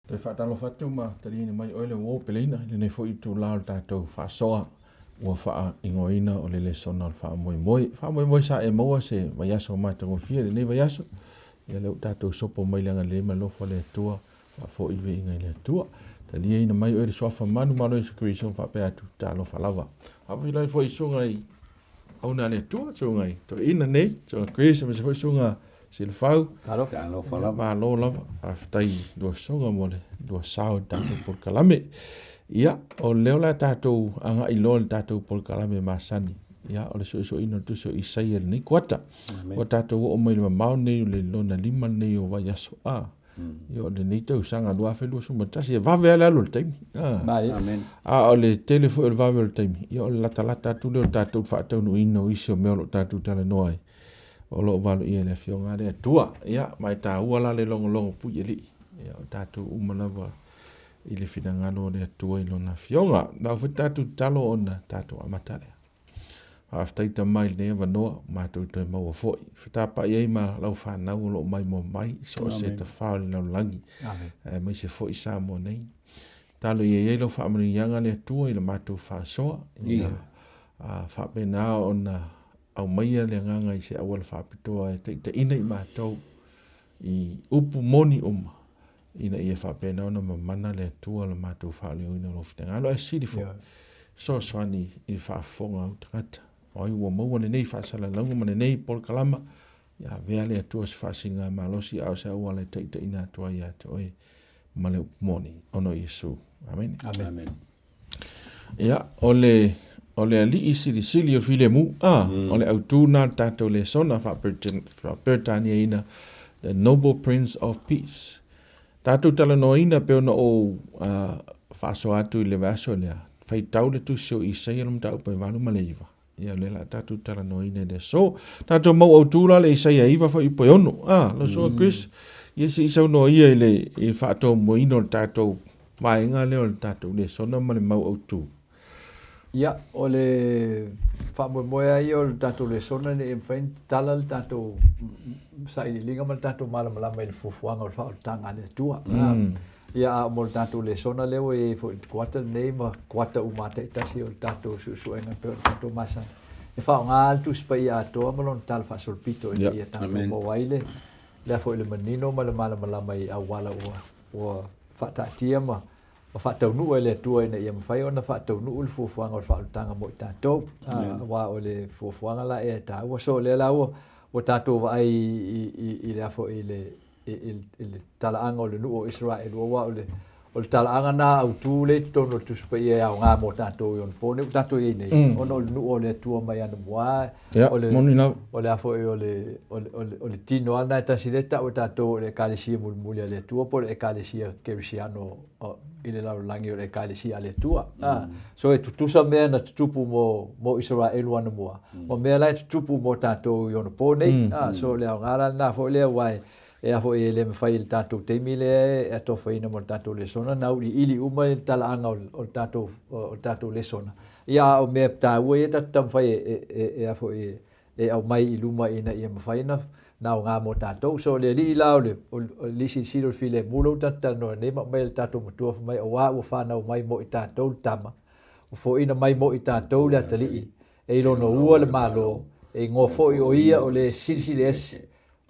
Te whaatalo whatu ma tarine mai oile wō pelina, ne fo i tū lao tātou whaasoa, ua wha ingoina o le Lesona o wha moi moi. Wha moi moi sa e maua se vai aso mai tango fia, le nei vai aso. Ia leo tātou sopo mai langa le ma lofa le tua, wha fo iwe inga le tua. Ta lia ina mai oile soafa manu malo i sakriso wha pe atu tā lofa lava. Hawa ilai fo i sunga i auna le tua, sunga i to ina nei, sunga kriso, me se fo i sunga Sili fau. Talo fala. Ma lo lava. Aftai dua songa mole. Dua sao tātou por kalame. Ia, o leo la tātou anga ilo le tātou por kalame masani. Ia, o le Suesueina tusi o Isaia le nei kuata. O tātou o mai le mamau nei o le lona lima nei o vai aso. Ia, o le nei tau sanga lua whelua sumatasi. Ia, vave ala alo le taimi. Amen. O le telefo o le vave o le taimi. Ia, o le lata tu leo tātou whaatau no ino isi o meo lo tātou tala noai. O lo valu ia le fionga le tua ia mai ta ua la le longo pui li ia o tatu umalawa i le finangalo le tua i lona fionga na fu tatu talo ona tatu amatale aftaita mai le vanoa ma tu to mo foi fita pa ia ma lau fa na lo mai mo mai so se te fa le langi mai se foi sa mo nei talo ia lo fa amri yanga le tua i le matu fa so ia fa pena ona au maia le nganga i se awal whapitoa e te ina i mātou i upu moni ina i e whapena ona mamana le tua le mātou whaleo ina lo whitanga. Alo e siri fo. So swani i whafonga au tangata. O i ua maua nei whaasala langu ma nei pol kalama. Ia vea le atua si whaasinga malosi au se awal e te ina atua i ato e ma le upu moni. Ono Yesu. Amen. Amen. Ia, o le Alii Sili o Filemu, o le autuna tātou Lesona whapertania ina, the Noble Prince of Peace. Tātou talanoina pe ona o whaso atu i le vaso lea, whai tau le tusi o Isaia lom tau pai walu ma le iwa. Ia le la tātou talanoina le so, tātou mau autula le Isaia iwa whai pai ono. Lo soa Chris, iesi isau no ia i whaatou moino le tātou maenga leo le tātou Lesona ma le mau autu. Ia, o le whamoemoe ai o le tātou Lesona ne e mwhain tala le tātou sa i linga ma le tātou malamalama i le fufuanga o le whaotanga le tua. Ia mo le tātou Lesona leo e fo i kuata nei ma kuata umata i tasi o le tātou Suesueina pe o le tātou masa. E whao ngā altu spa i atoa ma lon tala whasolpito i ia tātou mo waile. Lea fo i le manino ma le malamalama i awala ua whaatatia ma. O whaatau nuu e le atua ina ia mawhai ona whaatau nuu le fuafuanga o le whaatutanga mo i tātou. Wa o le fuafuanga la e tā ua so le la ua o tātou wa ai i le afo i le talaanga o le nuu o Israel ua o le talaanga na au tū le tono tuspa i e au ngā mo tātou i on pōne o tātou i nei. Ono o le nuu o le atua mai ana mua. O le afo i o le tino ana e tasileta o tātou o le kālesia mulia le atua po le kālesia kerisiano i le laulangi o le kālesia le atua. So e tutusa mea na tutupu mo Israel wana mua. O mea lai tutupu mo tātou i on pōne. So le au ngāra na fo lea wai. E aho e le mwhai le tātou teimi le e ato whaina mo le tātou Lesona na uri ili uma le talaanga o tātou Lesona. Ia o mea tā ua e tātou mwhai e aho e au mai i luma ina i mwhaina na o ngā mo tātou. So le li lao le o lisi siro Filemu lo tātou no nema mai le tātou matua mai o wā ua whanau mai mo i tātou tama. O fo ina mai mo i tātou le atalii. E ilo no ua le malo e ngō fo i o ia o le silsiles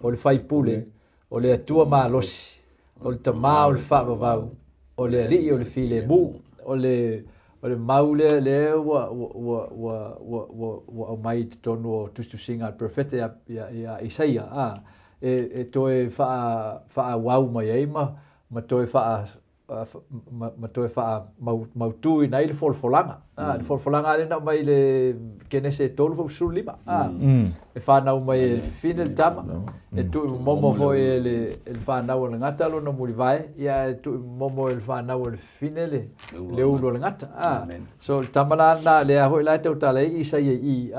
o le whaipule. O le atua malosi, o le tamā o le whaavavau, o le alii o le Filemu, o le maule le ua au mai te tonu o tustusinga al profeta ia Isaia. E toe wha wau mai eima, ma toe wha mautui nei le folfolanga. Le folfolanga le na mai le kenese tolu fo sulima. E whanau mai e fine le tama. E tui momo fo e le whanau le ngata lo na muri vai. Ia e tui momo e le whanau le fine le ulo le ngata. So tamala na le aho i lai tau tala i Isaia i.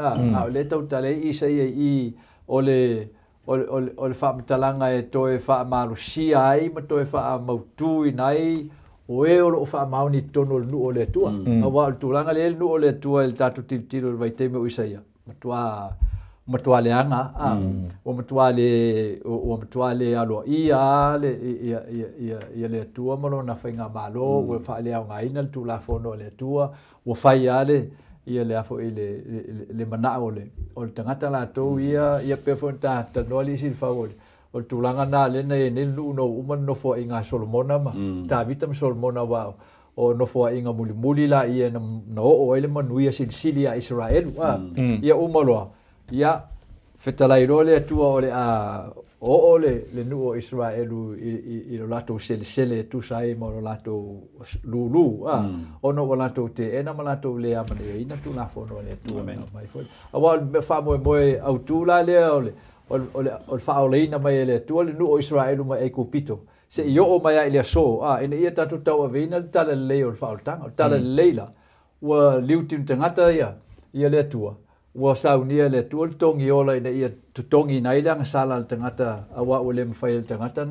O le tau tala i Isaia i o le whaamatalanga e toe whaamalusia ai, ma toe whaamautui nai, o e o lo whaamauni tono le nu o le atua. A wā o tūranga le nu o le atua le tātou tiro le vai teime o Isaia. Ma tua matualeanga o matuale alo ia le tua malo na fainga malo o fa le nga ina tu la fono le tua o fai ale ia le afo le mana o tangata la to ia pe fonta ta no li sil fa o tulanga na le ne lu no uman no fo inga solomona ma ta vitam solomona wa o no fo inga muli la ia no o ele manuia Sili a Israel ia umaloa ia fetalairo le tua o le nu o Israelu i lo lato sele tu sai mo lo lato lulu o no lato te ena mo lato le amane ina tu la fono le tua mai foi awal me fa mo au tu la le o fa o le ina mai le tua le nu o Israelu mai e kupito se io o mai le so ina ia tatu tau avina tala le o fa o tanga tala leila wa liutim tangata ia le tua wa saunia le tua tongi ola ina ia tutongi nai le sala tangata awa o le mfail tangata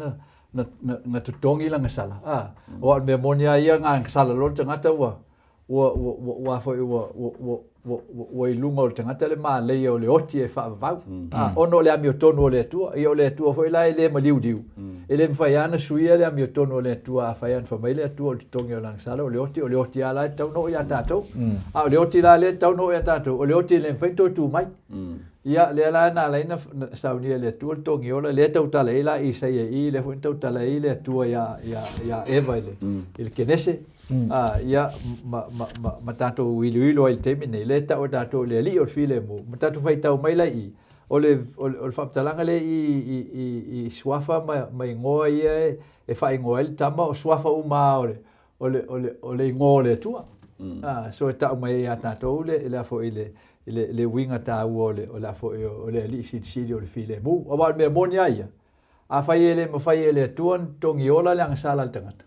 na tutongi la sala wa me monia ia nga sala lo tangata wa foi wa ilunga o tangata le ma le o le oti e fa va ono le amio tono le tua io le tua foi la le maliu ele mfaiana suia le amio tono le tua faian famile tua tutongi o sala o le oti ala tau no ia tato o le oti la le tau no ia tato o le oti le fento tu mai ia le la na le na saunia le tua tongi o le tau tala ila Isaia i le fento tala ile tua ya eva il kenese ia ma tato wiluilo il temine le ta o tato le ali o Filemu ma tato fai tau mai lai o le faptalanga le i swafa mai ngoa ia e fai ngoa il tama o swafa uma o le ngoa le tua so ta mai ia tato le afo le winga ta o le afo o le ali Sili o le Filemu o va me monia ia a fai ele tuan tongi ola le sala tangata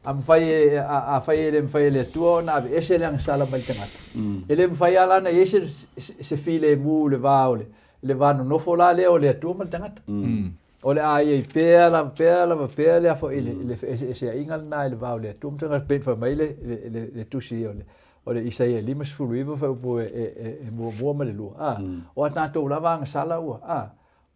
am fai ele tuan na ese le sala mai tangata ele fai ala na ese se Filemu le va no fola le o le tuan mai tangata o le ai pela fo ele ese ingal na le va le tuan tangata pen fa mai le Tusi o le Isaia limas fuluiva fa po mo le lu o tato la va sala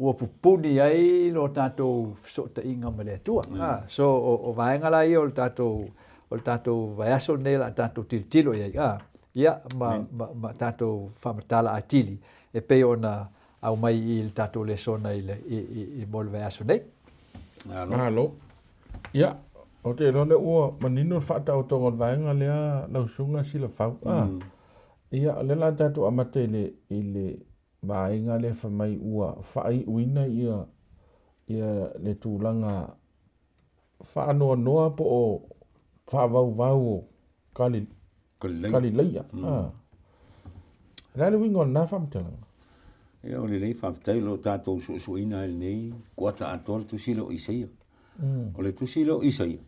ua pupuni ai lo tatou so ta inga mele tua so o vaenga la i o tatou vaiaso nei la tatou tilo ia ma tatou whamatala atili e pe ona au mai i tatou Lesona i mol vaiaso nei alo ia o te rone ua manino whaatau tonga vaenga lea lausunga sila whau ia le la tatou amate i le vaenga le mai ua whai uina ia le tūlanga whaanoa noa po o whaavau o kali leia. Rale wingo na whamtalanga. Ia o le lei whaftai lo tātou Suesueina nei kuata atoa Tusi lo Isaia. O le Tusi lo Isaia.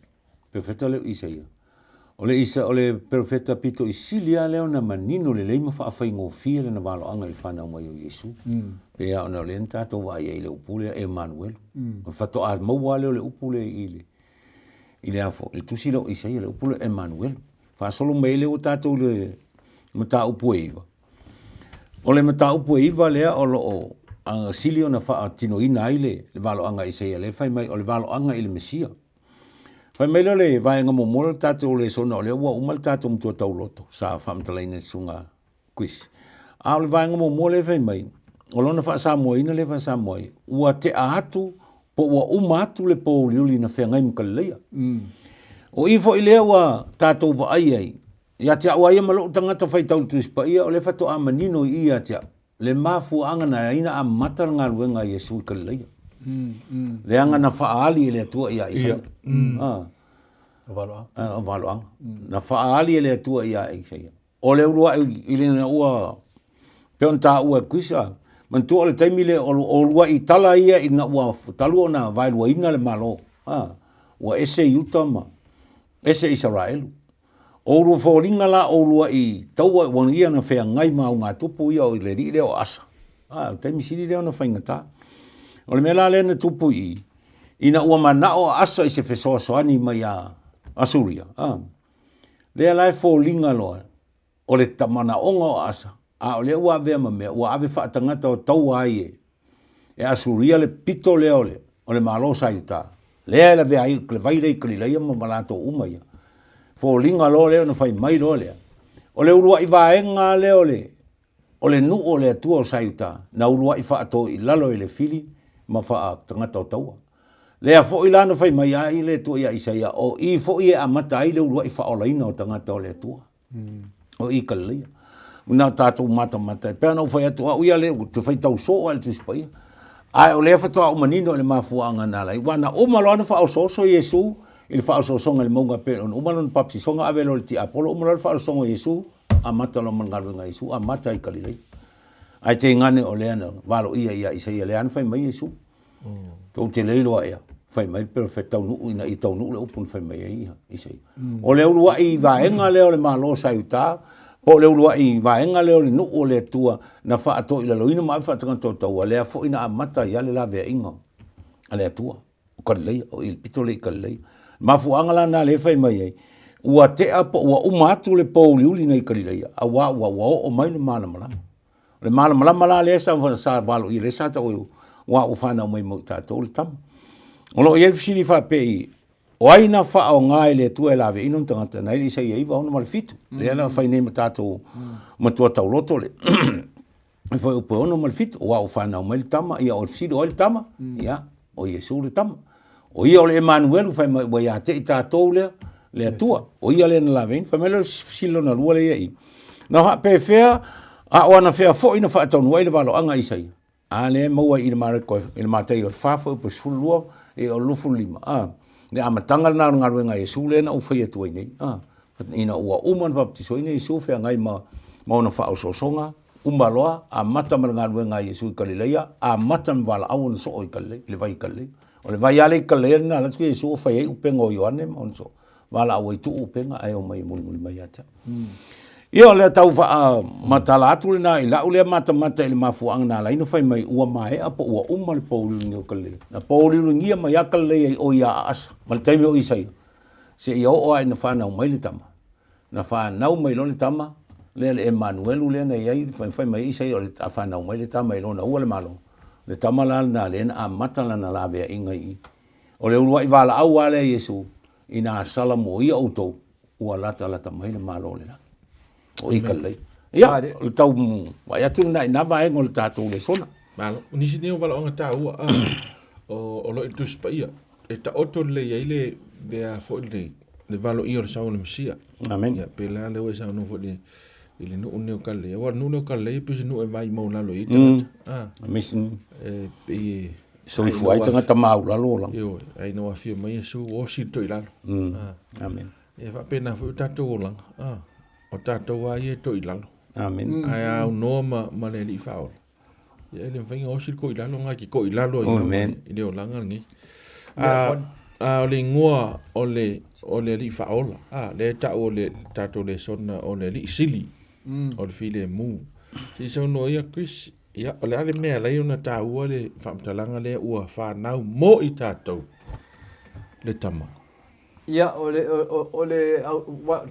Perfeta le Isaia. O le perfeta pito i Sili leo na manino le leima whaafai ngofia le na walo anga le whanau mai o Yesu. Pea ona le tātou vai e le upule Emmanuel. O whato a maua leo le upule i le afo. Le Tusi lo Isaia le upule Emmanuel. Whaasolo mai leo tātou le mata upu eiva. O le mata upu eiva lea o lo Sili ona wha tino ina ai le walo anga Isaia le whai mai o le walo anga i le Mesia. Pai mai le vai nga mo mol tatou Lesona le ua umal tatou mtua tau loto sa whamtalaina sunga quiz. A le vai nga mo mol e fai mai o lona wha Samoina le wha Samoai ua te ahatu po ua umatu le po liuli na whengai mkaleia. O ifo i lea ua tatou wa ai ia te au aia malo tangata whai tau tuispa ia o le whato a manino ia te le mafu anga na ina a matar ngā ruenga Yesu i kaleia. Le anga na whaali le atua ia Isaia. O waloanga. Na whaali le atua ia Isaia. O le urua i le na ua peon tā ua kuisa. Man tua le taimi le o lua i tala ia i na ua talu o na vailua ina le malo. Ua ese Yuta ma. Ese Israelu. O lua whaolinga la o lua i taua wana ia na whea ngai ma o ngā tupu ia o i le ri leo asa. Taimi siri leo na whaingata. O le mela le na tupu ina ua manao asa i se fesoasoani mai a Asuria. Lea lai fōlinga loa o le tamana onga o asa. A o le ua vea ma mea, ua ave wha tangata o tau ai e. E asuria le pito lea o le malo sa yuta. Lea le vea ai, le vai rei kalileia ma malato umaia. Fo linga lo leo na fai mai lo lea. O le urua i vaenga leo le. O le nu o le atua o sa yuta. Na urua i wha ato i lalo i le fili ma wha tangata o taua. Lea fo i lana fai mai ai le tua ia Isaia. O i fo i e amata ai le urua i wha o laina o tangata o le atua. O i kalileia. Una tātou mata. Pea nau whai atua uia le, te whai tau so al tusi pai. Ai o lea whatoa umanino le mafuanga nā lai. Wana umalo ana wha o soso Yesu, i le wha o sosonga le maunga pēr. Umalo na papsi songa avelo le ti apolo, umalo le wha o songa Yesu, a mata lo mangaruenga Yesu, a mata i kalilei. Ai te ngane o lea na, walo ia Isaia lea ana whai mai Yesu. Tau te leiloa ea, whai mai pero whai tau nuu ina i tau nuu le upun whai mai ia Isaia. O lea urua i vaenga leo le malo sa uta, po le ulua i vaenga leo le nuu o le tua na wha ato i laloina maa wha tangata o taua lea fo ina amata ia le la vea inga a le atua o kaleleia o il pito le i kaleleia mafuanga la na le whai mai ei ua te apa ua umatu le pauli uli na i kaleleia a ua o mai le malamalama la le sa walo i le sa ta o ua ufana o mai mo tato le tam o lo i Sili wha pe i o aina wha o ngai le tua e lawe ino tangata na ili Isaia iwa ona malifitu. Le ana whai nei matato matua tau loto le. E whai upe ona malifitu. O au whanau mai le tama. Ia o Sili o le tama. Ia o Yesu le tama. O ia o le Emmanuel whai mai wa ia te i tātou le atua. O ia le na lawe ino. Whai mai le Sili na lua le ia i. Na ha pe whea a o ana whea fo ina wha atau nuai le walo anga Isaia. A le maua i le mareko i le matai o whafo upe sfulua e o lufu lima. Le amatanga na ngaruenga Yesu le na ufai atu nei ina ua uman baptisoina Yesu fe ngai ma ona fa o sosonga umaloa amata ma ngaruenga Yesu i Galileia amata wala au so o Galilei le vai Galilei o le vai ale Galilei na la Yesu fai upenga o Ioane ma onso wala au tu upenga ai o mai muli mai ata io le tau fa matala atu le na ila ule mata le mafuanga na laino fai mai ua mai apo ua umal pauli ni o Galilei na pauli ngia mai Galilei o ia asa mal taimi o Isaia se ia o ai na fa na mai le tama na fa na mai lo le tama le Emmanuel ule na ia fai mai Isaia o le fa na mai le tama lo na ua le malo le tama la na le na mata la na la ve ingai o le ua i vala au ale Yesu ina sala mo ia auto ua lata mai le malo le o i Galilei. Ia, le tau wa ia tu na vai ngol tātou Lesona. Malo, nisi neo wala onga tā ua o lo i tusi pa ia. E ta oto le ia ile dea fo le valo i o le sao le Mesia. Amen. Ia, pe la leo e sao no fo le ile nuu neo Galilei. Wa nuu neo Galilei pisi nuu e vai mau lalo i tangata. Amen. Pe so i fuai tangata mau lalo lang. Io, ai no afia mai so o si to i lalo. Amen. E fa pena fo tātou lang. O tātou a ia to i lalo. Amen. Ai au no ma le li faol. Ia le whainga o sir ko i lalo ngā ki ko i lalo i leo langa ngi. O le ngoa o le li faola. Le ta o le tātou le sona o le li Sili. O le Filemu. Si so no ia Chris. Ia o le ale mea lai ona tā ua le whamtalanga le ua whanau mo i tātou. Le tama. Ia o le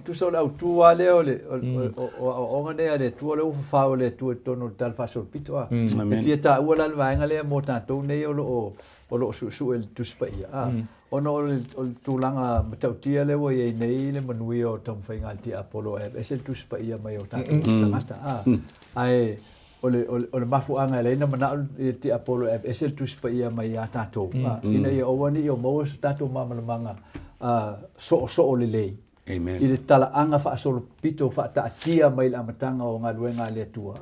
tu so le tu ale o le o ngane ale tu le fa o le tu tono tal fa so pito a e fieta o la vainga le mo tanto nei o lo su el tu spa ia ono o tu langa matautia le o ye nei le manui o tom fainga ti apolo e se tu spa ia mai o tanto mata ai o le mafuanga le na mana ti apolo e se tu spa ia mai a tanto ina ia o wani o mo tanto manga so o le lei. Amen. I le tala anga wha asolo pito wha ta atia mai la amatanga o ngā luenga le atua.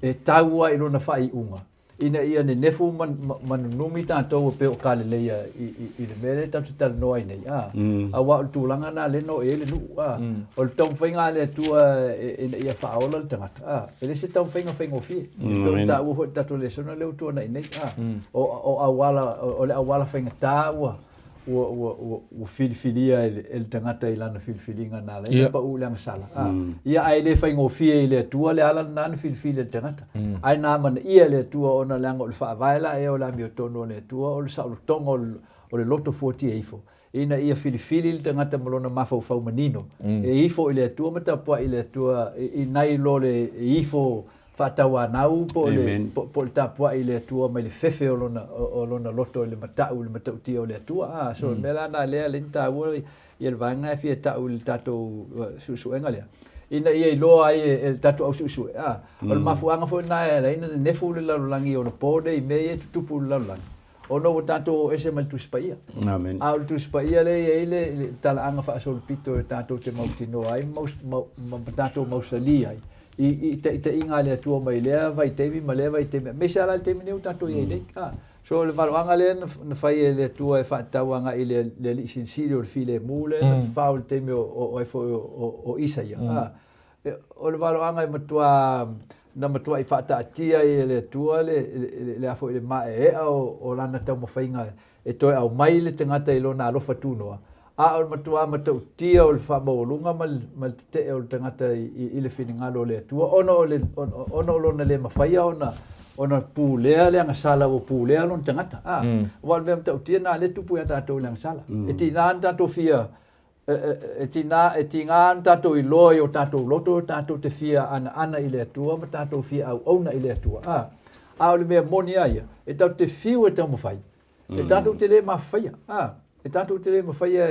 E taua i lona wha i unga. Ina ia ne nefu manunumi tātou pe o ka le leia i le mele tatu tala noa i nei. A wa o tūlanga nā le no e le nu. O le tau whainga le atua ina ia wha aola le tangata. E le se tau whainga o fie. Tau ta ua tatu le sona leo tua na i nei. O le awala whainga tā ua. O filfilia el tangata i lana filfilinga na le pa u lang sala ia ai le faingo fie le tua le ala na filfilia tangata ai na man ia le tua ona lang o fa vaila e o la mi tono le tua o sa tongo o le loto 40 ifo. Ina ia filifili le tangata malona mafau manino. E ifo i le atua matapua i le atua i nai lo le ifo whatawa nau po le tapua i le atua mai le fefe o lona loto i le matau tia o le atua. So mela na lea le nita ua i le vanga e fia tau i le tatou suesuenga lea. Ina ia i loa ai e tatou au suesue. O le mafuanga fo na e la ina nefu le lalulangi o na pōne i mea tutupu le lalulangi. Ono o tatou ese mal tu spaia. Amen. A tu spaia le ile tala anga fa sol pito e tatou te mautino ai tatou mausali ai. I te inga le tua mai lea vai temi ma lea vai temi. Me sala le temi neu tatou i nei. So le valuanga le na fai le tua e fa tauanga i le li sinsiri o le Filemu le fa o le temi o Isaia. O le valuanga i matua na matua i fata atia i le tua le afo i le mae o lana tau mawhainga e toi au mai le tangata i lona alofa tūnoa. A o matua matau tia o le whamaolunga ma te o le tangata i le whingalo le tua. Ono lona le mawhaia ona pūlea le anga sala o pūlea lona tangata. Wal mea matau tia na le tupu ya tātou le anga sala. E tina tātou fia e tinga tatou i loi o tatou loto tatou te fia ana i le atua ma tatou fia au auna i le atua a o le mea moni aia e tau te fiu e tau mawhai e tatou te le mawhaia e tatou te le mawhaia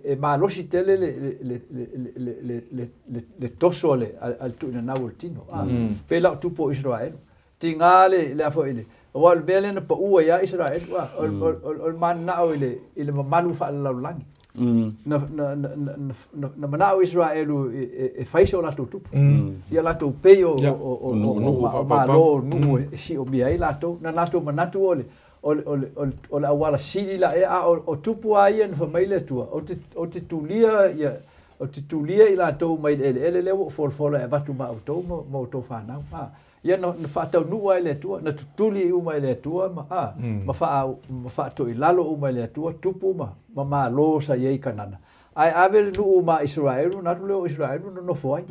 e malosi tele le toso le al tuina nau o tino pe lau tupo Israel tinga le afo ile o le mea le na pa ua ia Israel o le manao i le mamalu wha laulangi na manao Israelu e faisa o latou tupu. Ia latou pei o malo numu e si o mia i latou. Na latou manatu o le awala Sili la e o tupu a ia na whamaile tua. O te tulia i latou mai ele leo o folfola e watu ma autou ma autou whanau. Ia na whaatau nua i le tua, na tutuli i uma i le tua, ma whaato i lalo uma i le tua, tupu ma lo sa iei kanana. Ai ave nuu ma Israelu, natu leo Israelu no nofo ai.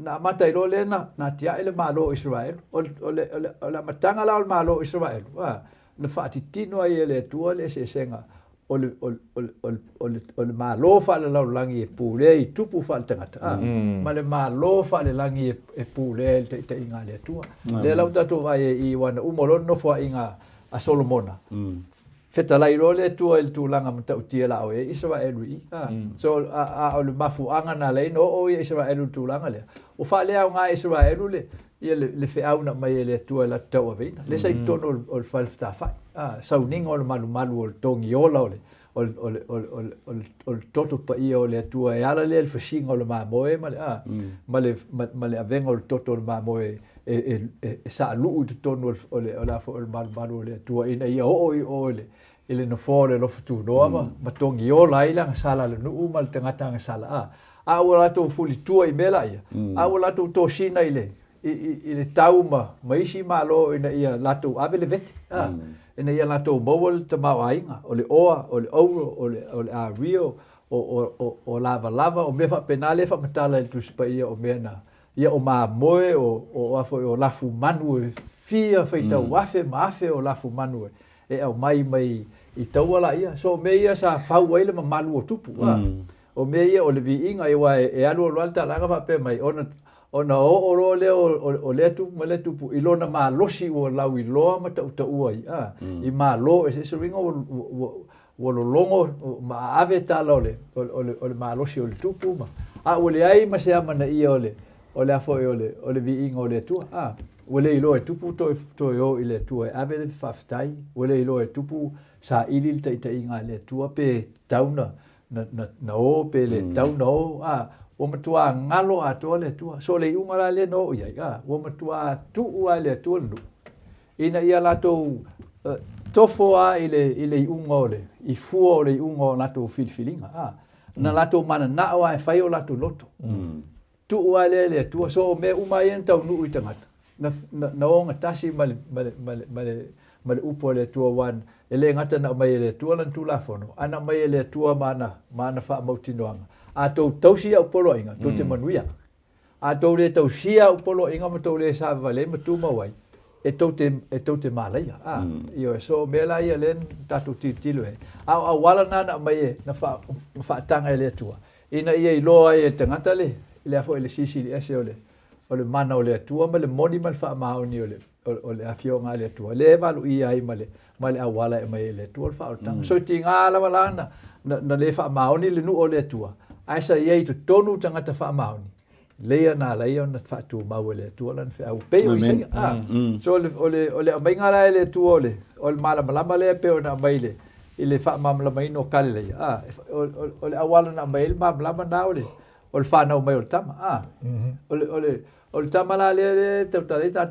Na mata i lo le na tia ele ma lo Israelu, o le matanga lao le ma lo Israelu. Na whaatitino ai e le tua le se senga. O le malo fa le laulangi e pule i tupu fa le tangata. Ma le malo fa le langi e pule te inga le tua. Le lau tatou vai i wana umolon no fo inga a Solomona. Fetalai ro le tua il tūlanga mata utia la o e Israelu i. So o le mafuanga na leino o i Israelu tūlanga le. O fa le au ngā Israelu le ia le feauna mai le tua la tau avina. Le sai tono o le falfta fai. Sauninga o le malu o le tongi ola o le toto pa ia o le atua e ala le fashinga o le mamoe ma le avenga o le toto o le mamoe e sa aluu tu tono o le malu o le atua ina ia o le no fore lo futu noa ma tongi ola ila sala le nuu ma le tangata nga sala a wala to fuli tua i mela ia a wala to tosina ile i le tauma maisi malo ina ia lato ave le vete ina ia lato mowal te mauainga o le oa o le ouro o le a rio o lava o mefa penale fa matala il tuspa ia o mena ia o ma moe o afo o lafu manu fia feita wafe mafe o lafu manu e au mai i tawala ia so me ia sa fau ile malu o tupu o me ia o le viinga ia e alu o alta langa fa pe mai ona o le o le tupu i lona malosi o lau i loa ma tau ai i malo e se ringa o lo longo ma ave tala o le malosi o le tupu ma o le ai ma se ama na ia o le afo o le viinga o le tua o le ilo e tupu to o i le tua e ave le faftai o le ilo e tupu sa ili te inga le tua pe tauna na o pe le tauna o o matua ngalo ato le tua so le unga le no ia o matua tu ua le tua nu ina ia lato tofo a ile unga ole i fuo le unga lato filfilinga na lato mana na o ai fai o lato loto tu ua le tua so me uma ia tau nu i tangata na o ngatasi male upo le tua wan ele ngata na mai le tua lan tu la fono ana mai le tua mana fa mautinoanga a tau tausia upolo inga to te manuia a tau le tausia upolo inga ma tau le sa vale ma tu mawai e tau te malai io so mela ia len tatu titilo e a wala na mai na fa tanga ele tua ina ia I loa e tangata le afo ele sisi le ese ole mana ole tua ma le moni mal fa maoni ole afio nga le tua le valu ia ai male a wala e mai le tua fa tanga so tinga la wala na le fa maoni le nu ole tua ai sa ia tu tonu tangata fa maoni leia na leia na fa tu ma le tua lan fa au pe o isi so ole mai ngala le tua ole mala le pe ona mai le ile fa mamla mai no kale le ole awala na mai mamla na ole fa na mai o tama ole tama la le te ta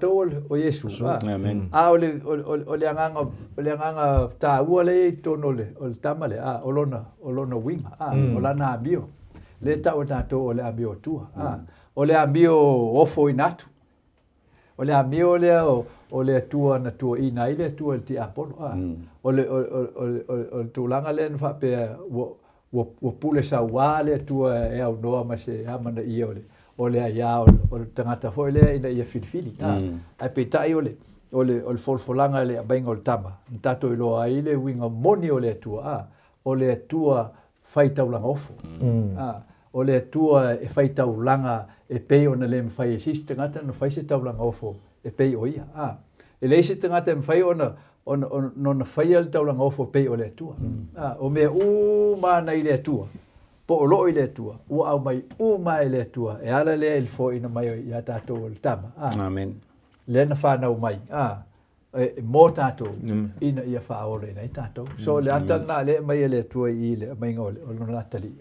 o Yesu amen ole anga ta ole to no le ole tama le olona winga olana bio le ta o tato ole abio tua ole abio ofo inatu ole abio ole tua na tua ina ile tua ti apolo ole tulanga len fa pe wo pule sa wale tua e au noa ma se amana I ole ya ole tangata fo ile ina ia filfili ai pe tai ole folfolanga le bainga ol tama tato ilo ile winga moni ole tua fai taulanga ofo ole tua e fai taulanga e pei ona le fai existe ngata no fai se taulanga ofo e pei o ia e le se ngata e fai ona no fai al taulanga ofo pei ole tua o me ma na ile tua po lo ile tua o au mai ma ile tua e ala le il fo ina mai ia tato ol tama amen le na fa na mai mo tato ina ia fa ore na tato so le ata na le mai le tua ile mai ngol o natali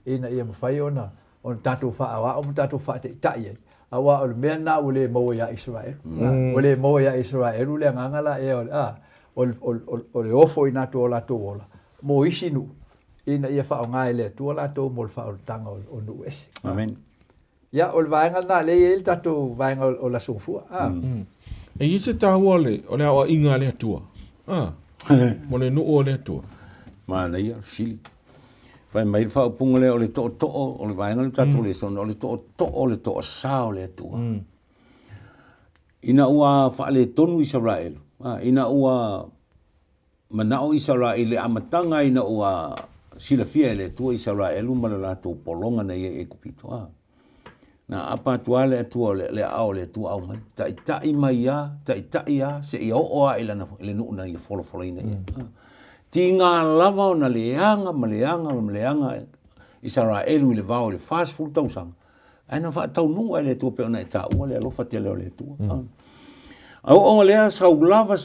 ina ia mafai ona tatu fa awa tatu fa te tai awa o me na ole mo ya Israel ole mo ya Israel le ngangala e ole ofo ina to la to ola mo isinu ina ia fa nga ele to la to mo fa o tanga o nu es amen ya ol vaenga na le el tatu vaenga o la sufu e ise ta ole o inga le tua mo le nu ole tua ma le ia Sili vai mai fa pungole ole to ole vai ngal tatu le son ole to sa ole tua ina ua fa le tonu Israel ina ua manao Israel le amatanga ina ua silafia le tua Israel malala to polonga na e kupito na apa tuale tua le au le tua au mai tai mai ya se i o ila na le nu na i folo ina tinga lava na maleanga Israel mi le vao le fast food tau sang ana fa tau nu ele tu pe na ta o le lo fa te le tu au le sa lava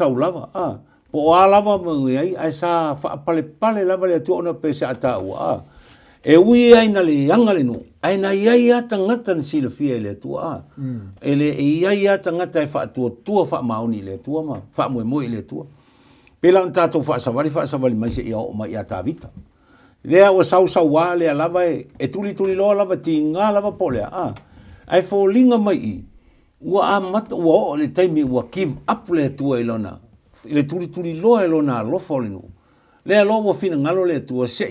po lava mo ai sa fa pale lava le tu ona pe sa ta e ui ai na le anga le nu ai na ia tangata silafia le tu ele ia tangata fa tu fa mauni le tu ma fa mo le tu pela tato fa savali mai se ia o mai ata vita lea o sau wa le lava e tuli lo lava tinga lava pole ai fo linga mai wa amat wa le taimi wa give up le tu elona le tuli lo elona lo folinu le lo mo fina ngalo le tu se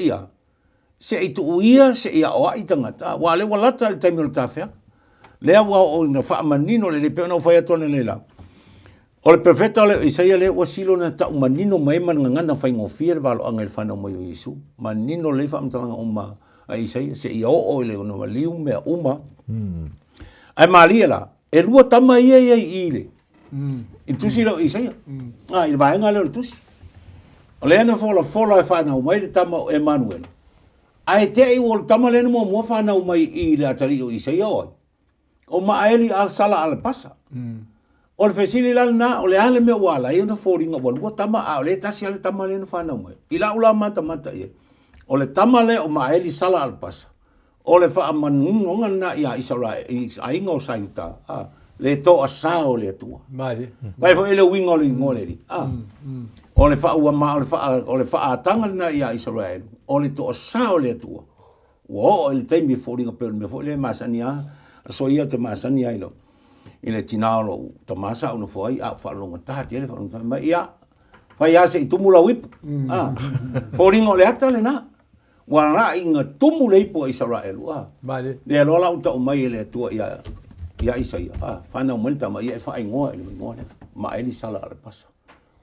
i tu ia o ai tangata wa le wala ta le taimi o tafea le wa o na fa manino le pe no fa ya tone le la o le profeta le Isaia le wasilo na ta manino mai man ngana fa ngofia valo angel fa no mo Yesu manino le fa mtanga uma a Isaia se i o le no liu me uma ai malia e lua tama ia ile Tusi lo Isaia il vai ngale Tusi o le na fola fa na mai le tama Emmanuel ai te i o tama le mo fa na mai ile atali o Isaia o ma eli al sala al pasa o le fesili na o le ale me wala i ona foringa wa tama o le tasi ale tama le na fa na mai ila ula mata ia o le tama le o ma eli sala al pasa o le fa manunga na ia Israel ai ngo saita le to asao le tua vai fo ele wingo le ngole ri o le fa ua ma o le fa atanga na ia Israel o le to asao le tua o le taimi foringa pe me fo le masania so ia te masania ilo ile tinalo tomasa uno foi fa longa tati ele fa longa ma ia fa ia se tumula wip foringo le ata le na wala inga tumula ipo Israel vale le lola uta mai le tua ia Isaia fa na multa mai fa ingoa ele ngone ma eli sala le pasa.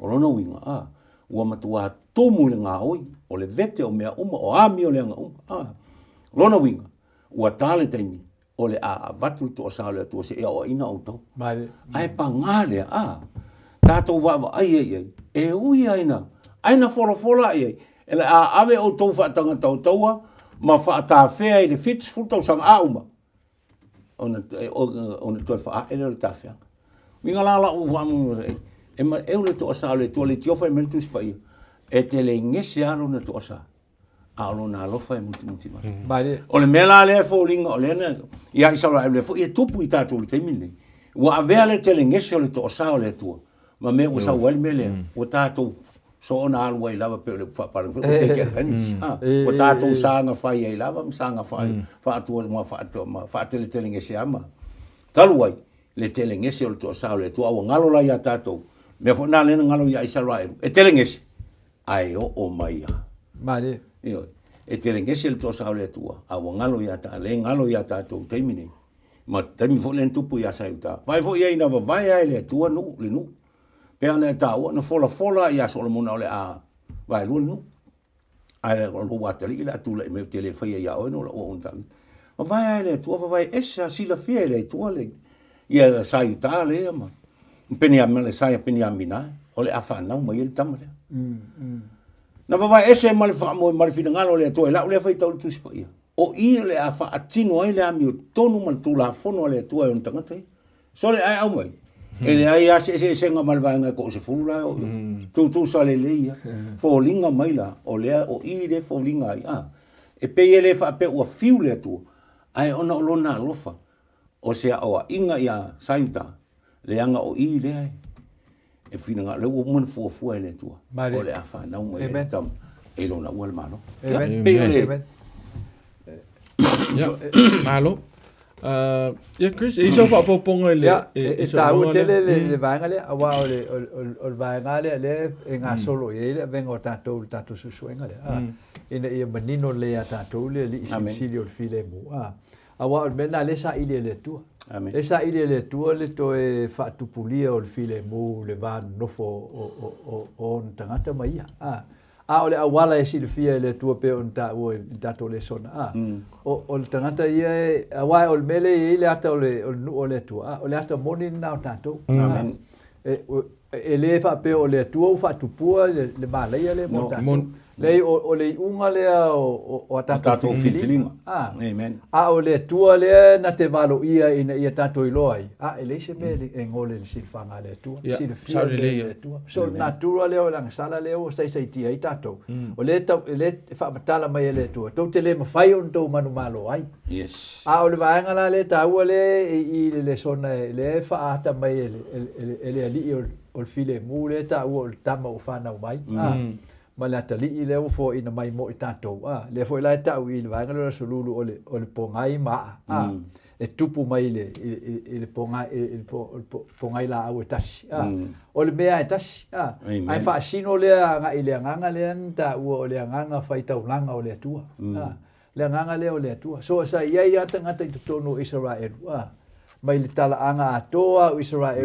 O lona winga ua matua tomu le ngā oi, o le vete o mea uma, o ami o le anga uma. Lona winga, ua tāle taimi, o le a vatu to sa le to se o ina o tau. Ai pa ngale tātou wa ai e ui aina fola ai ele a ave o tau whaatanga tau taua ma whaata whea i le fits futau sang auma ona toi wha ele le tawhia minga lala u whamu e ma eule to asa le to le tiofa e mentu spai e te le ngese alo na to asa alo na lofa e muti o le mela le fōlinga o le na ia isara le fo e tupu i tātou le teimine ua avea le te le ngese o le to asa o le tua ma me o sa wal mele o tātou so ona alwa I lava pe le fa para ko te ke penis o tātou sanga fai ai lava sanga fai fa tu ma fa te le telinge se ama taluai le telinge se o to sa le tu au ngalo la ya tātou me fo na le ngalo ya Israel e telinge ai o mai male io e telinge se to sa le tu au ngalo ya ta le ngalo ya tātou temine ma tami fo le tupu ya sa uta vai fo ia ina vai ai le tu no le no pea ne tau na fola ia so le mona ole a vai lu no ai le lo watali la tu le me tele fai ia o no o unta ma vai ai le tu vai esa sila fie le tu le ia sai ta le ma peni a mele sai peni a mina ole a fa na mai le tamale na vai esa mal fa mo mal fina ngalo le tu la le fai tau tu spa ia o I le a fa atino ai le a mi tonu man tu la fono le tu on tanga tai so le ai au mai ele ai se nga malvanga ko se fula tu sale leia fo linga maila o le o I le fo linga ai e pe ele fa pe o fiule tu ai ona lona lofa o se o inga ia saiuta le anga o I le ai e fina nga le o mon fo ele tu o le afa na mo e tam e lona o malo ya malo ya Chris iso fa poponga le e tau tele le vanga le awa o vanga le nga solo ele vengo tatou Suesueina le ina ia manino le tatou le Sili o Filemu awa o mena le sa ile le tu le sa ile le tu le to e fa tupulia o Filemu le van no fo o tangata mai ole awala e silfia le tua pe on ta o tatou Lesona o le tangata ia awa o mele ile ata o le tua o le ata moni na tatou amen e le fa pe o le tua fa tupua le malai le mo tatou le o le unga le o tatou filinga amen o le tua le na te valo ia tatou iloi ele se me e ngole le silfanga le tua silfia le tua so natura le o lang sala le o sai tia i tatou o le fa matala mai le tua to te le mafai on to manu malo ai yes o le vaanga la le tau le I le Lesona le fa ata mai ele ali o Filemu le tau o tama o fa na mai ma le atali le o fo ina mai mo I tatou le fo la tau I le vanga le solulu o le pongai ma e tupu mai le pongai pongai la au tasi o le mea e tasi ai fa sino le nga ile nganga le anta o le nganga fai tau langa o le tua le nganga le o le tua so sa ia tanga te tono Israel mai le tala anga atoa o Israel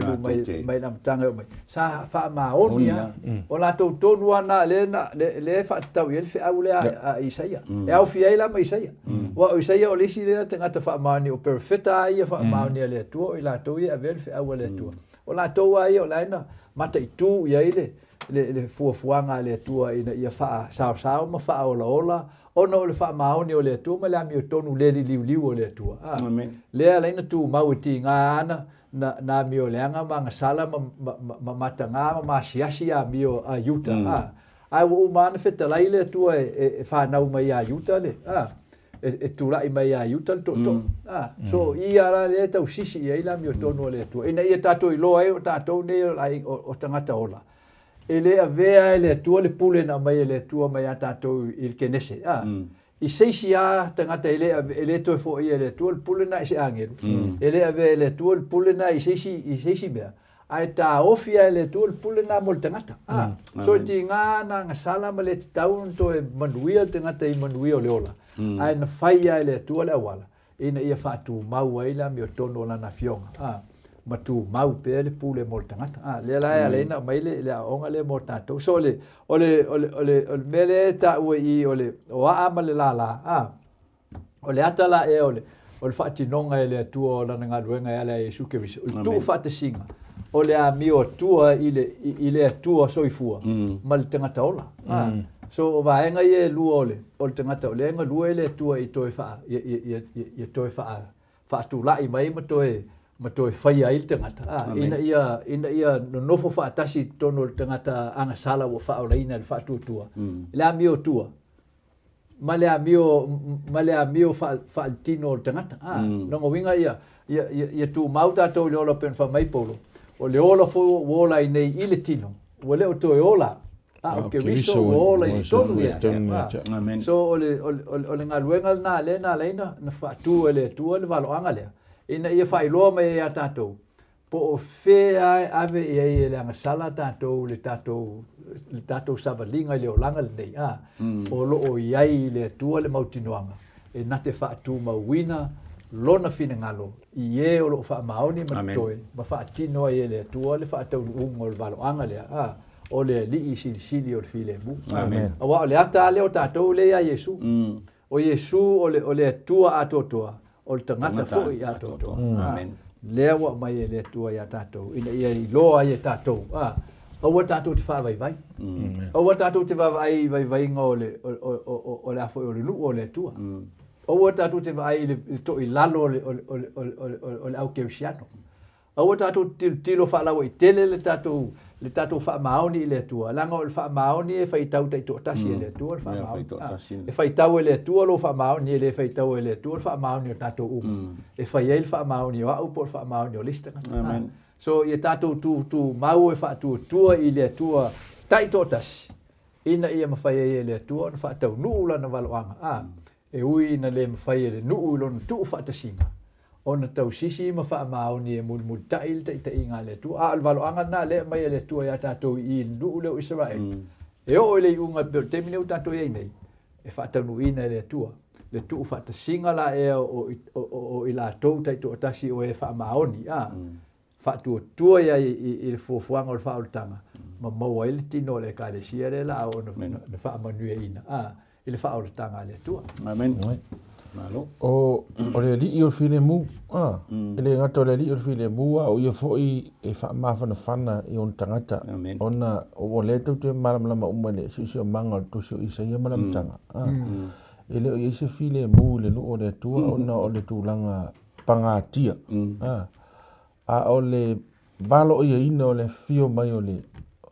mai na tanga mai sa fa maonia o la to tonu ana le fa tau ele fe au le a Isaia e au fia ila mai Isaia o Isaia o le si le tanga te fa maoni o perfecta ia fa maoni le tua o la to ia vel fe au le tua o la to ai o la na mata itu ia ile le fuanga le tua ina ia fa sao ma fa ola ona o le fa maoni o le tua ma le ami o tonu le liu o le tua le ala ina tu mau ti ngana na mi o le anga ma sala ma matanga ma siasi a mi o ayuta ai o man feta lai le tua e fa na mai ayuta le e tu lai mai ayuta to so ia la le tau sisi ia la mi o tonu le tua ina ia tato I lo ai o tato ne ai o tangata ola ele avea ele tua le pule na mai ele tua mai tatou il kenese I seisi a tangata ele to fo ele tua le pule na se angelu ele avea ele tua le pule na I seisi bea ai ta ofia ele tua le pule na mo tangata so tinga na sala ma le tau to e manuia tangata I manuia le ola ai na faia ele tua le wala ina ia fa tu mau ai la mi o tono la na fionga matu mau pe le pule mo tangata le la le na mai le onga le mo tatou so le ole mele ta ui ole o ama le la ole atala e ole whaatinonga e le atua o lana ngā ruenga e ala e Jesu Keriso. O tu whaatasinga. O le a mio atua i le atua soifua. Ma le tangata ola. So o vaenga i e lua ole. O le tangata ole enga lua e le atua i toe whaatulai mai ma toe whaia i le tangata. Ina ia nofo whaatasi tono le tangata anga sala o whaoleina le whaatuatua. Le a mio atua. Ma le amio faaltino o tangata. Nongo winga ia tu mau tātou le ola pen whamai polo. O le ola fo wola i nei i le tino. O le o toi ola. O ke riso o ola i tonu ia. So o le ngā luenga nā leina na whaatu e le tua le walo anga lea. Ina ia whailoa mai e a tātou. Po o whea ave i e le anga sala tātou le tātou sabalinga i le o langa le nei. O lo o iai le tua le mautinoanga. E nate whaatu mauina lona fine ngalo. I e o lo wha maoni matoi. Ma whaatinoa i e le tua le whaatau ungo le walo anga lea. O le li i sili o le Filemu. Awa o le ata le o tātou le a Yesu. O Yesu o le tua atotoa. O le tangata fo i atotoa. Amen. Lea wa mai e le tua ia tātou. Ina ia i loa i e tātou. Aua tātou te wha vai. Aua tātou te vai ngā o le afo o le nuu o le tua. Aua tātou te vai le to i lalo o le au keusiano. Aua tātou tilo wha lawa i tele le tātou wha maoni i le tua. Langa o le wha maoni e whai tau tai tō tasi e le tua. E whai tau e le tua lo wha maoni e le whai tau e le tua. Wha maoni o tātou umu. E whai e le wha maoni o au po wha maoni o listanga. So ia tātou tu mau e whaatu tua i le tua tai tō tasi. Ina ia mawhai e le tua na whaatau nuu lana waloanga. E ui na le mawhai e le nuu lona tuu whaatasinga. Ona tau sisi ma wha maoni e mul tail ta inga le tua. Al waloanga na le mai le tua ia tātou i nuu leo Israel. E o le iunga te mineu tātou i nei. E whaatau nuu ina le tua. Le tuu whaatasinga la e o i la tau tai tō tasi o e wha maoni. Whaatu tua ia i le fuafuanga o le whaoltanga. Ma maua i le tino le kāre sia le la o na wha manue ina. I le whaoltanga le tua. Amen. O le li o Filemu. Le ngata o le li o Filemu o ia foi e wha mawhana whana i on tangata. Ona o le tau te maramlama umane sisi o manga o Tusi o Isaia maramtanga. E le o ia se Filemu le nu o le tua ona o le tūlanga pangatia. O le valo ia ina o le fio mai o le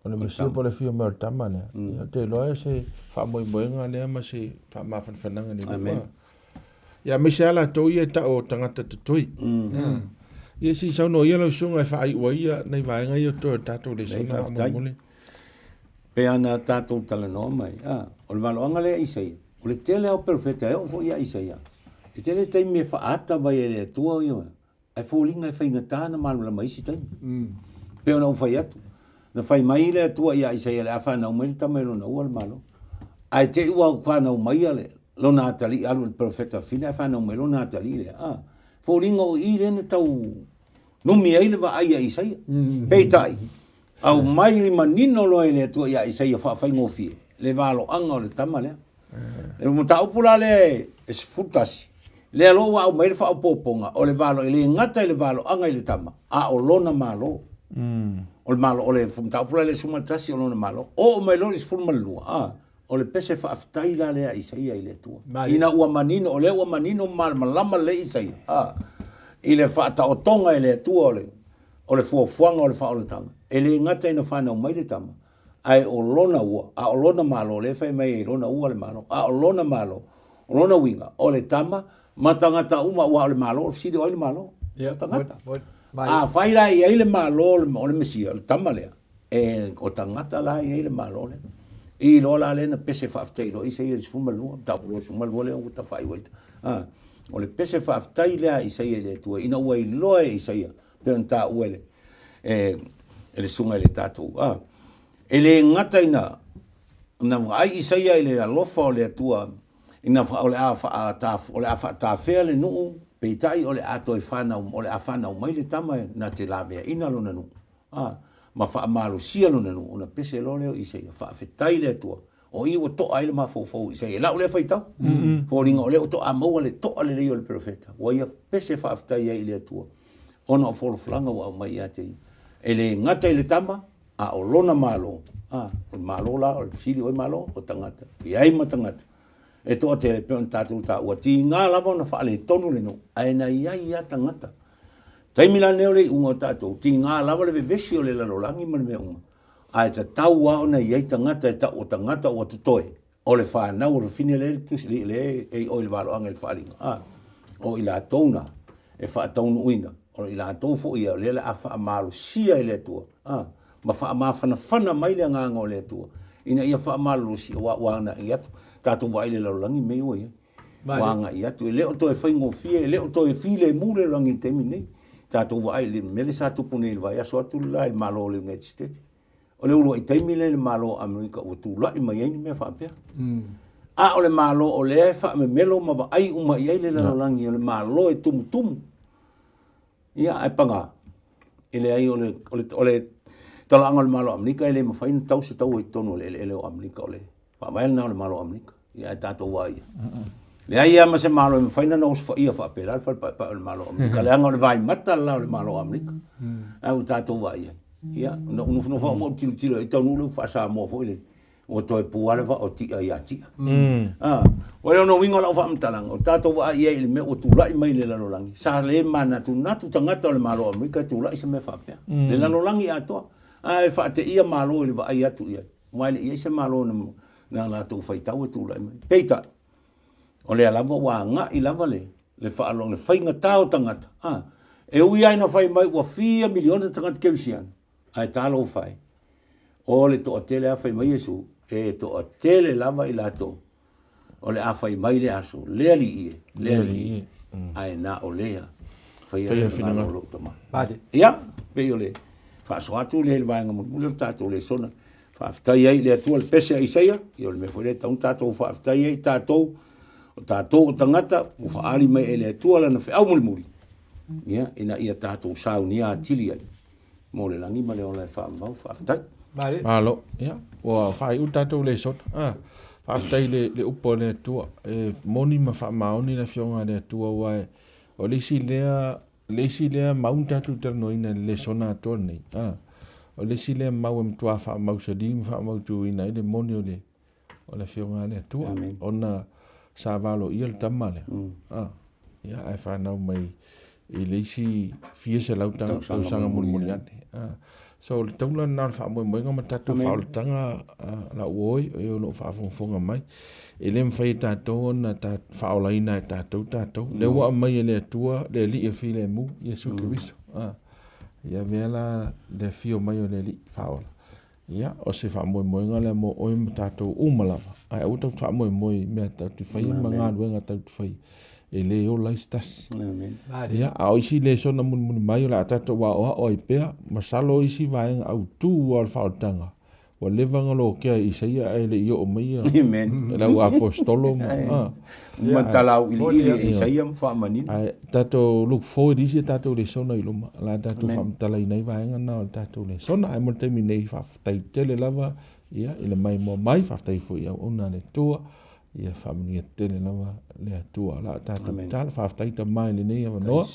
mesio po le fio mai o tama lea. Ia te loa se wha moenga lea ma se wha mawhanwhananga ni lua. Ia me se ala tau ia ta o tangata tatoi. Ia si sauno ia lau sunga e wha ai ua ia nei vaenga ia to tatou Lesona a mamole. Pe ana tatou talanoa mai. O le valoanga lea Isaia. O le tele au perfeta e o fo ia Isaia. E tele taimi e wha ata mai e le tua ia. Ai fōlinga e whaingata na malula maisi taimi. Peo na uwhai atu. Na whai mai le atua ia Isaia le a whanau mai le tamelo na ua le malo. Ai te ua whanau mai le. Lo nā tali alu le profeta fina e whanau mai lo nā tali le. Fōlinga o i le na tau numi ai le wa ai a Isaia. Pei tai. Au mai li manino lo e le atua ia Isaia whawhai ngofie. Le walo anga o le tama lea. Le muta upula le esfutasi. Le alo wa au mai fa poponga o le valo le ngata le valo anga le tama o lona malo o le malo o le fumta pula le suma tasi o lona malo o mai lo is fuma lua o le pese fa aftai la le Isaia ile tua ina ua manino o le ua manino mal malama le Isaia ile fa ta otonga ile tua o le fuafuanga o le fa o le tanga ele ngata ina fa na mai le tama ai o lona ua o lona malo le fa mai lona ua le malo o lona malo o lona winga o le tama matangata uma wa le malo si de le malo tangata fai la i le malo o le mesia le tamale o tangata la i le malo le i lo la le na pese faftai lo i se i fuma lu ta lo fuma lo le o ta fai welta o le pese faftai le i se le tu ina wa i lo i se pe ta uele le sunga le tatu ele ngata ina na ai i se le lofa le tua ina fa ole a ta fe le no peitai o le ato e whanau, o le a whanau mai le tama na te la mea ina lona nu. Ma wha malo sia lona nu, ona pese lo leo Isaia, wha whetai le atua. O iwa toa ile ma fofou Isaia, lau le whaitau. Fo ringa o leo toa maua le toa le reo le profeta. Wa ia pese wha whetai ai le atua. Ona o wholoflanga wa au mai ate. E le ngata ile tama, a o lona malo. O malo la, o sili o malo, o tangata. Iai ma tangata. E toa te le peon tātou tā ua ti ngā lava na wha le tonu le no. Aina iai ia tangata. Taimila neo le unga tātou. Ti ngā lava le vevesi o le lalolangi ma le mea unga. Ai ta tau wa ona iai tangata e ta o tangata o tutoe. O le whanau o le fine le tusi le e o le walo anga le whalinga. O ila tauna e wha taunu uina. O ila tau fo ia le a wha malu sia i le tua. Ma wha mawhana mai le nganga o le tua. Ina ia wha malu sia wanga i atu. Tātou wa ile lalolangi mei o ia. Wanga i atu. E leo to e whaingo fie, e leo to e file mure langi temi nei. Tātou wa ile mele sa tupune il vai aso atu la il malo le United States. O le ulo i taimi le malo Amerika o tu la i mai ni mea whaapea. O le malo o le wha me melo ma wa ai uma i le lalolangi o le malo e tumu. Ia ai panga. Ele ai o le talanga o le malo Amerika ele ma whaina tau se tau i tonu ele o Amerika o le. Whaamael na o le malo Amerika. Ia e tātou wa ia. Le ai ama se malo me whaina na osfa ia whaapera pa o le malo Amerika. Le anga o le vai mata la o le malo Amerika. Au tātou wa ia. Ia, no wha mo tilo i tau nulu whaasa mo fo ile. O toi puale wa o tia ia tia. O leo no wingo lau wha amtalang. O tātou wa ia ili me o tūlai mai le lalolangi. Sa le mana tu natu tangata o le malo Amerika tūlai se me whaapea. Le lalolangi atoa. Ai wha te ia malo ili wa ai atu ia. Waile ia se malo na la tu whaitau e tūlai mai. Peita. O le alava wa nga i lava le. Le wha along le whainga tau tangata. E ui aina whai mai ua 4 miliona tangata kerisiana. Ai talo fai. O le to tele a fai mai Yesu, e to tele lava i lato. O le a fai mai le aso, le ali. Ai na o lea. Fai fina na lo toma. Pade. Ia, pe o le. Fa so atu le vai ngam mu tato le sona. Fa aftai ai le atu le pese a Isaia, i o le me foi le tau tato fa aftai ai tato. O tato tangata, u fa ali mai ele atu la na fa au muri. Ia, ina ia tato saunia tili ai. Mo le langi ma le ona fa mau fa aftai. Malo, ia. O fai u tatou le sot. Fa aftai le upo le tua. Moni ma fa maoni le fionga le tua wai. O le si lea maunta tu ternoina le sona ator nei. O le si lea mau tua fa mau sadim fa mau tu ina le moni o le fionga le tua. Ona sa valo ia le tamale. Ia ai fa nau mai e leisi fie se lautanga tau sanga muri ane. So le taula na fa mo nga matatu fa o tanga la oi e no fa fonga mai. E le mfai tatou na ta fa o laina tatou. Le wa mai le tua le li e Filemu Yesu Kristo. Ia vela le fio mai le li fa o. Ia o se fa mo nga le mo o tatou umalava. Ai o tau fa mo me tatu fai manga luenga tatu fai. E le o laistas. Ia, au isi le sona mun mai o la tato wa o i pea, masalo isi vaenga au tu o al whaotanga. Wa levanga lo kia Isaia e le io o mai. Amen. E lau apostolo. Matalau ili Isaia mwhamanina. Tato look forward isi tato le sona i luma. La tato whamtala i nei vaenga na o tato le sona. Ai mo temi nei whaftai tele lava. Ia, ile mai mo mai whaftai fo ia ona le tua. Ia whamania tele nawa lea tua la tātou tala whaftai ta mai le nei awa noa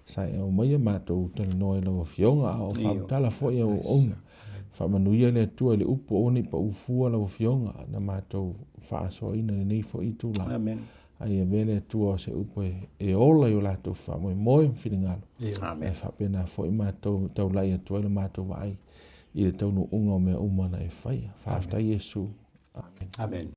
sai au mai mātou tala noa e lawa fionga o whamtala fo ia o ona whamanuia lea tua le upo oni pa ufua lawa fionga na mātou whaasoa ina le nei fo i tūla ai e mele tua se upo e ola i o lātou whamoe moe whiringalo e whapena fo i mātou tau lai atua i le mātou vai i le taunu unga o mea umana e whaia whaftai Yesu Amen.